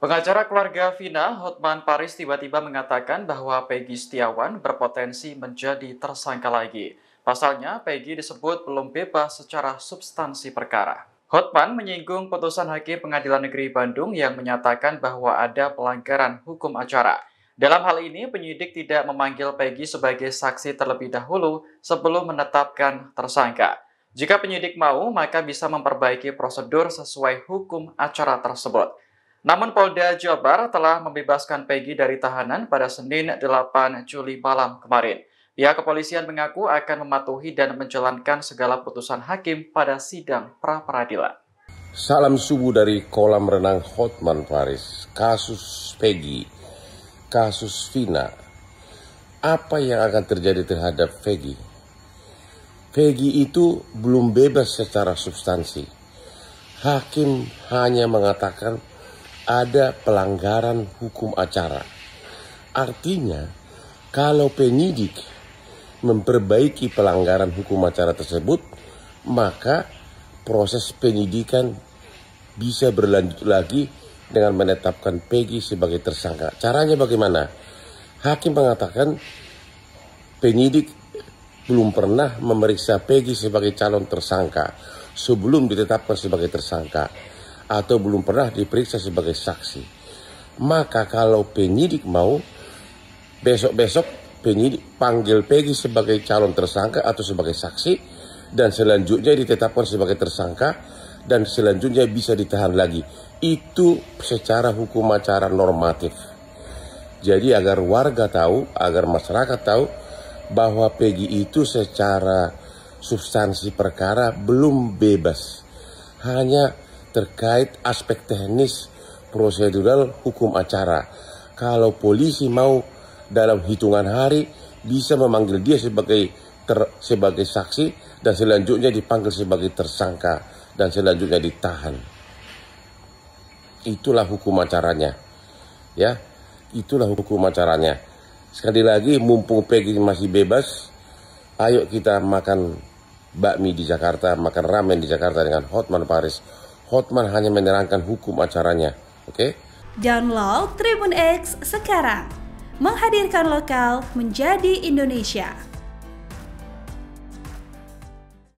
Pengacara keluarga Vina, Hotman Paris, tiba-tiba mengatakan bahwa Peggy Setiawan berpotensi menjadi tersangka lagi. Pasalnya, Peggy disebut belum bebas secara substansi perkara. Hotman menyinggung putusan Hakim Pengadilan Negeri Bandung yang menyatakan bahwa ada pelanggaran hukum acara. Dalam hal ini, penyidik tidak memanggil Peggy sebagai saksi terlebih dahulu sebelum menetapkan tersangka. Jika penyidik mau, maka bisa memperbaiki prosedur sesuai hukum acara tersebut. Namun Polda Jawa Barat telah membebaskan Peggy dari tahanan pada Senin 8 Juli malam kemarin. Pihak kepolisian mengaku akan mematuhi dan menjalankan segala putusan hakim pada sidang pra-peradilan. Salam subuh dari kolam renang Hotman Paris. Kasus Peggy, kasus Vina. Apa yang akan terjadi terhadap Peggy? Peggy itu belum bebas secara substansi. Hakim hanya mengatakan ada pelanggaran hukum acara. Artinya, kalau penyidik memperbaiki pelanggaran hukum acara tersebut, maka proses penyidikan bisa berlanjut lagi dengan menetapkan Peggy sebagai tersangka. Caranya bagaimana? Hakim mengatakan penyidik belum pernah memeriksa Peggy sebagai calon tersangka sebelum ditetapkan sebagai tersangka, atau belum pernah diperiksa sebagai saksi. Maka kalau penyidik mau, besok-besok penyidik panggil Peggy sebagai calon tersangka atau sebagai saksi, dan selanjutnya ditetapkan sebagai tersangka, dan selanjutnya bisa ditahan lagi. Itu secara hukum acara normatif. Jadi agar warga tahu, agar masyarakat tahu bahwa Peggy itu secara substansi perkara belum bebas. Hanya terkait aspek teknis prosedural hukum acara. Kalau polisi mau dalam hitungan hari bisa memanggil dia sebagai saksi, dan selanjutnya dipanggil sebagai tersangka, dan selanjutnya ditahan. Itulah hukum acaranya. Ya, itulah hukum acaranya. Sekali lagi, mumpung Peggy masih bebas, ayo kita makan bakmi di Jakarta, makan ramen di Jakarta dengan Hotman Paris. Hotman hanya menerangkan hukum acaranya, oke? Download Tribun X sekarang, menghadirkan lokal menjadi Indonesia.